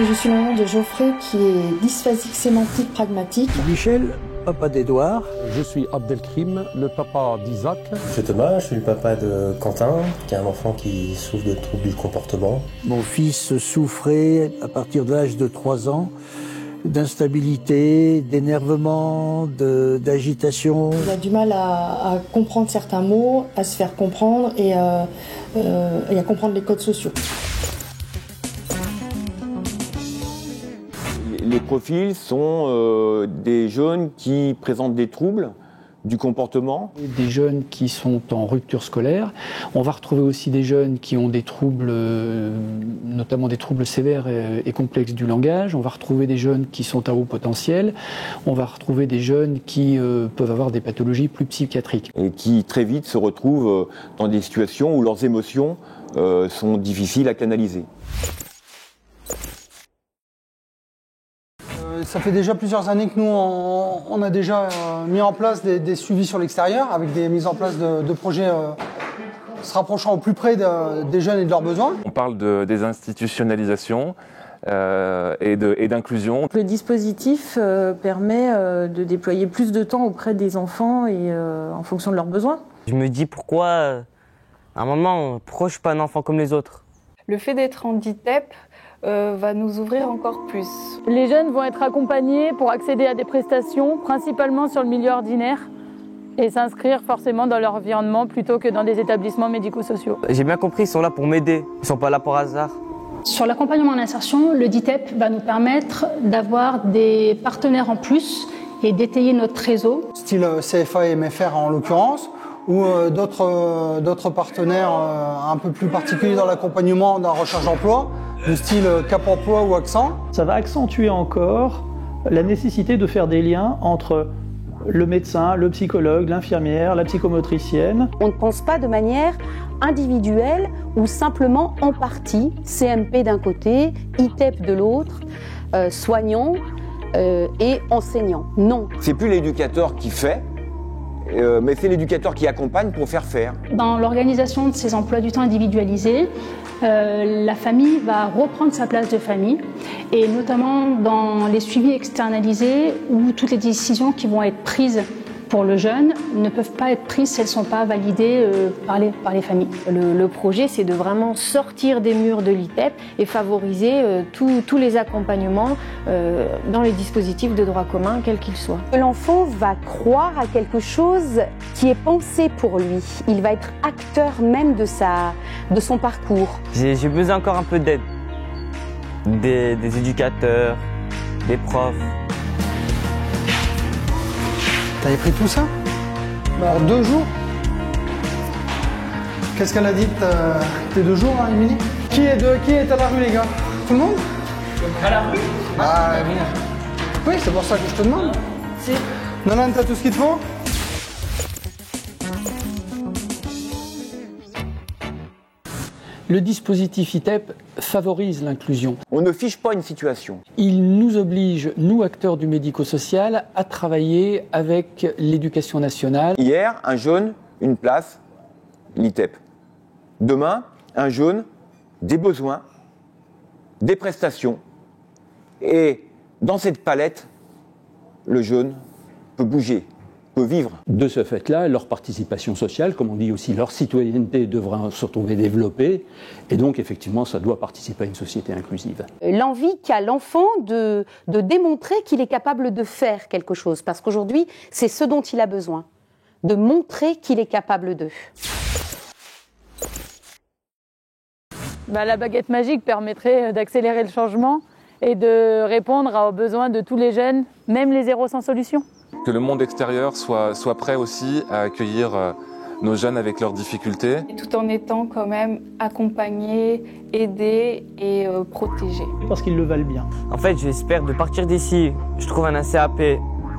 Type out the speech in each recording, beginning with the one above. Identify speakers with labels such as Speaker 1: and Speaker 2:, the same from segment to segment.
Speaker 1: Je suis la maman de Geoffrey qui est dysphasique sémantique pragmatique.
Speaker 2: Michel, papa d'Edouard.
Speaker 3: Je suis Abdelkrim, le papa d'Isaac.
Speaker 4: Je suis Thomas, je suis le papa de Quentin, qui est un enfant qui souffre de troubles du comportement.
Speaker 2: Mon fils souffrait à partir de l'âge de 3 ans d'instabilité, d'énervement, d'agitation.
Speaker 1: Il a du mal à comprendre certains mots, à se faire comprendre et à comprendre les codes sociaux.
Speaker 5: Les profils sont des jeunes qui présentent des troubles du comportement.
Speaker 6: Des jeunes qui sont en rupture scolaire. On va retrouver aussi des jeunes qui ont des troubles, notamment des troubles sévères et complexes du langage. On va retrouver des jeunes qui sont à haut potentiel. On va retrouver des jeunes qui peuvent avoir des pathologies plus psychiatriques.
Speaker 5: Et qui très vite se retrouvent dans des situations où leurs émotions sont difficiles à canaliser.
Speaker 7: Ça fait déjà plusieurs années que nous, on a déjà mis en place des suivis sur l'extérieur, avec des mises en place de projets se rapprochant au plus près des jeunes et de leurs besoins.
Speaker 8: On parle de désinstitutionnalisation et d'inclusion.
Speaker 9: Le dispositif permet de déployer plus de temps auprès des enfants et en fonction de leurs besoins.
Speaker 10: Je me dis pourquoi, à un moment, pourquoi je ne suis pas un enfant comme les autres?
Speaker 11: Le fait d'être en DITEP va nous ouvrir encore plus.
Speaker 12: Les jeunes vont être accompagnés pour accéder à des prestations, principalement sur le milieu ordinaire, et s'inscrire forcément dans leur environnement plutôt que dans des établissements médico-sociaux.
Speaker 10: J'ai bien compris, ils sont là pour m'aider, ils ne sont pas là par hasard.
Speaker 13: Sur l'accompagnement en insertion, le DITEP va nous permettre d'avoir des partenaires en plus et d'étayer notre réseau.
Speaker 7: Style CFA et MFR en l'occurrence, ou d'autres partenaires un peu plus particuliers dans l'accompagnement dans la recherche d'emploi, du style Cap Emploi ou Accent.
Speaker 14: Ça va accentuer encore la nécessité de faire des liens entre le médecin, le psychologue, l'infirmière, la psychomotricienne.
Speaker 15: On ne pense pas de manière individuelle ou simplement en partie, CMP d'un côté, ITEP de l'autre, soignant et enseignant. Non.
Speaker 5: C'est plus l'éducateur qui fait, mais c'est l'éducateur qui accompagne pour faire faire.
Speaker 13: Dans l'organisation de ces emplois du temps individualisés, la famille va reprendre sa place de famille, et notamment dans les suivis externalisés où toutes les décisions qui vont être prises pour le jeune ne peuvent pas être prises si elles ne sont pas validées par les familles.
Speaker 9: Le projet, c'est de vraiment sortir des murs de l'ITEP et favoriser tous les accompagnements dans les dispositifs de droit commun, quels qu'ils soient.
Speaker 15: L'enfant va croire à quelque chose qui est pensé pour lui. Il va être acteur même de son parcours.
Speaker 10: J'ai besoin encore un peu d'aide, des éducateurs, des profs.
Speaker 7: T'avais pris tout ça? En 2 jours? Qu'est-ce qu'elle a dit tes 2 jours, hein, Émilie? Qui est à la rue, les gars? Tout le monde?
Speaker 16: À la rue?
Speaker 7: Ah, bon. Oui, c'est pour ça que je te demande.
Speaker 9: Si.
Speaker 7: Nanan, t'as tout ce qu'il te faut?
Speaker 6: Le dispositif ITEP favorise l'inclusion.
Speaker 5: On ne fiche pas une situation.
Speaker 6: Il nous oblige, nous acteurs du médico-social, à travailler avec l'éducation nationale.
Speaker 5: Hier, un jeune, une place, l'ITEP. Demain, un jeune, des besoins, des prestations. Et dans cette palette, le jeune peut bouger, peut vivre.
Speaker 3: De ce fait-là, leur participation sociale, comme on dit aussi, leur citoyenneté devra se retrouver développée. Et donc, effectivement, ça doit participer à une société inclusive.
Speaker 15: L'envie qu'a l'enfant de démontrer qu'il est capable de faire quelque chose. Parce qu'aujourd'hui, c'est ce dont il a besoin. De montrer qu'il est capable d'eux.
Speaker 12: La baguette magique permettrait d'accélérer le changement et de répondre aux besoins de tous les jeunes, même les zéros sans solution.
Speaker 8: Que le monde extérieur soit prêt aussi à accueillir nos jeunes avec leurs difficultés.
Speaker 11: Tout en étant quand même accompagnés, aidés et protégés.
Speaker 14: Parce qu'ils le valent bien.
Speaker 10: En fait, j'espère de partir d'ici, je trouve un CAP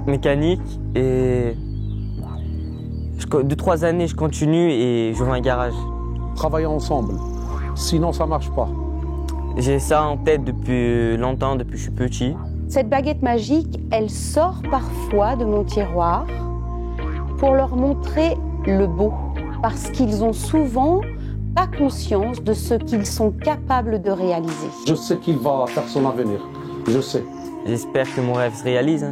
Speaker 10: mécanique et 2-3 années, je continue et j'ouvre un garage.
Speaker 3: Travailler ensemble, sinon ça ne marche pas.
Speaker 10: J'ai ça en tête depuis longtemps, depuis que je suis petit.
Speaker 15: Cette baguette magique, elle sort parfois de mon tiroir pour leur montrer le beau. Parce qu'ils ont souvent pas conscience de ce qu'ils sont capables de réaliser.
Speaker 16: Je sais qu'il va faire son avenir, je sais.
Speaker 10: J'espère que mon rêve se réalise.